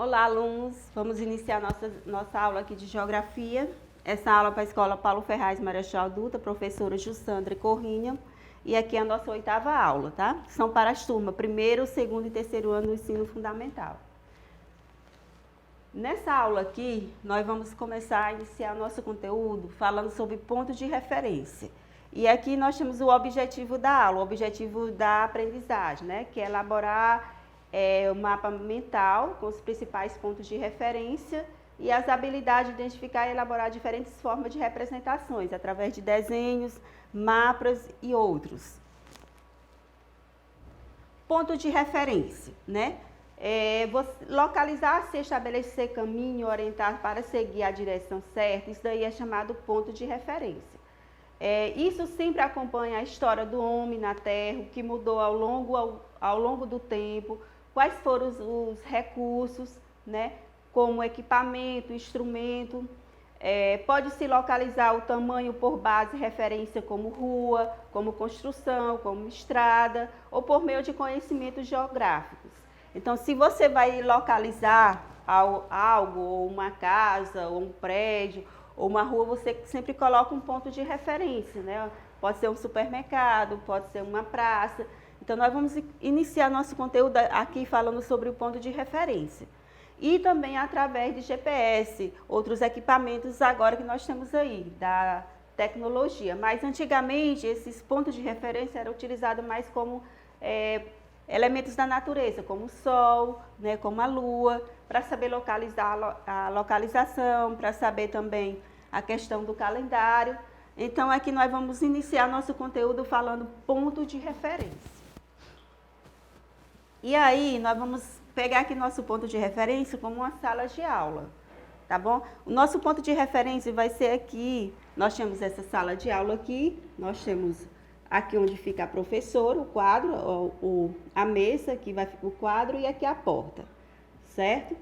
Olá, alunos! Vamos iniciar nossa aula aqui de Geografia. Essa aula é para a Escola Paulo Ferraz Marechal Dutra, professora Jussandra Corrinha. E aqui é a nossa 8ª aula, tá? São para as turmas 1º, 2º e 3º ano do ensino fundamental. Nessa aula aqui, nós vamos começar a iniciar nosso conteúdo falando sobre pontos de referência. E aqui nós temos o objetivo da aula, o objetivo da aprendizagem, né? Que é elaborar o mapa mental com os principais pontos de referência e as habilidades de identificar e elaborar diferentes formas de representações, através de desenhos, mapas e outros. Ponto de referência, né? Localizar-se, estabelecer caminho, orientar para seguir a direção certa, isso daí é chamado ponto de referência. Isso sempre acompanha a história do homem na Terra, o que mudou ao longo do tempo, quais foram os recursos, né, como equipamento, instrumento. Pode-se localizar o tamanho por base e referência como rua, como construção, como estrada, ou por meio de conhecimentos geográficos. Então, se você vai localizar algo, ou uma casa, ou um prédio, ou uma rua, você sempre coloca um ponto de referência, né? Pode ser um supermercado, pode ser uma praça. Então, nós vamos iniciar nosso conteúdo aqui falando sobre o ponto de referência. E também através de GPS, outros equipamentos agora que nós temos aí, da tecnologia. Mas antigamente, esses pontos de referência eram utilizados mais como elementos da natureza, como o Sol, né, como a Lua, para saber localizar a localização, para saber também a questão do calendário. Então, aqui nós vamos iniciar nosso conteúdo falando ponto de referência. E aí, nós vamos pegar aqui nosso ponto de referência como uma sala de aula, tá bom? O nosso ponto de referência vai ser aqui, nós temos essa sala de aula aqui, nós temos aqui onde fica a professora, o quadro, a mesa, aqui vai ficar o quadro e aqui a porta, certo?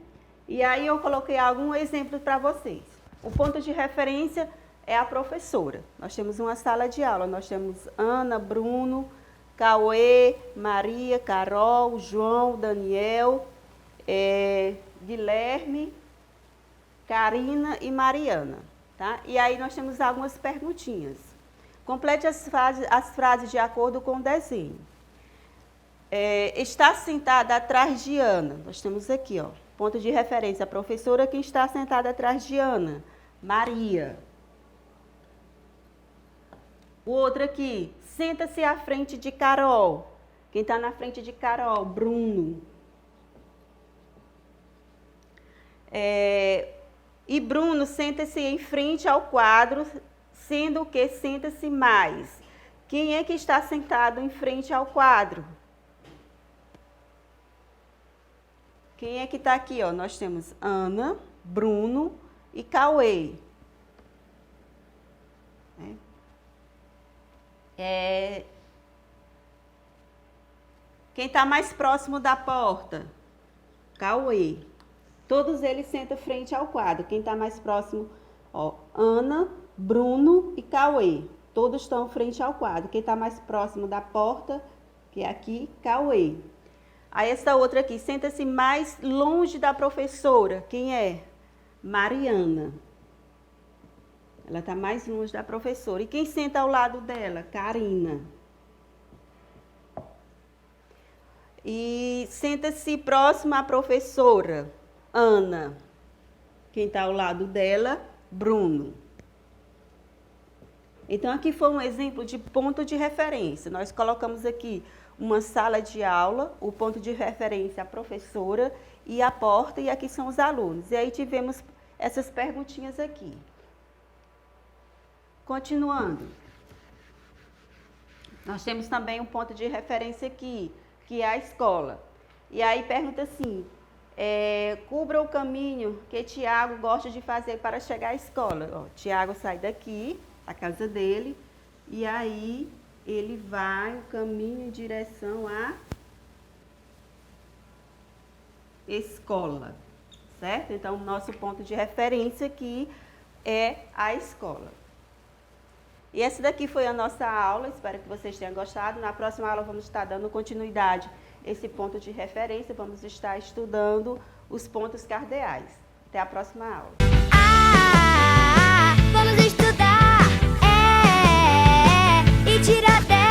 E aí eu coloquei algum exemplo para vocês. O ponto de referência é a professora. Nós temos uma sala de aula, nós temos Ana, Bruno, Cauê, Maria, Carol, João, Daniel, Guilherme, Karina e Mariana, tá? E aí nós temos algumas perguntinhas. Complete as frases de acordo com o desenho. Está sentada atrás de Ana. Nós temos aqui, ó, ponto de referência, a professora que está sentada atrás de Ana, Maria. O outro aqui, senta-se à frente de Carol. Quem está na frente de Carol? Bruno. E Bruno senta-se em frente ao quadro, sendo que senta-se mais. Quem é que está sentado em frente ao quadro? Quem é que está aqui? Ó? Nós temos Ana, Bruno e Cauê. Quem está mais próximo da porta? Cauê. Todos eles sentam frente ao quadro. Quem está mais próximo? Ó, Ana, Bruno e Cauê. Todos estão frente ao quadro. Quem está mais próximo da porta, que é aqui, Cauê. Aí essa outra aqui, senta-se mais longe da professora. Quem é? Mariana. Ela está mais longe da professora. E quem senta ao lado dela? Karina. E senta-se próximo à professora, Ana. Quem está ao lado dela? Bruno. Então, aqui foi um exemplo de ponto de referência. Nós colocamos aqui uma sala de aula, o ponto de referência a professora e a porta, e aqui são os alunos. E aí tivemos essas perguntinhas aqui. Continuando. Nós temos também um ponto de referência aqui, que é a escola. E aí pergunta assim, cubra o caminho que Tiago gosta de fazer para chegar à escola. Ó, Tiago sai daqui, da casa dele, e aí ele vai o caminho em direção à escola, certo? Então, o nosso ponto de referência aqui é a escola. E essa daqui foi a nossa aula, espero que vocês tenham gostado. Na próxima aula vamos estar dando continuidade a esse ponto de referência, vamos estar estudando os pontos cardeais. Até a próxima aula. Vamos estudar, e tirar 10.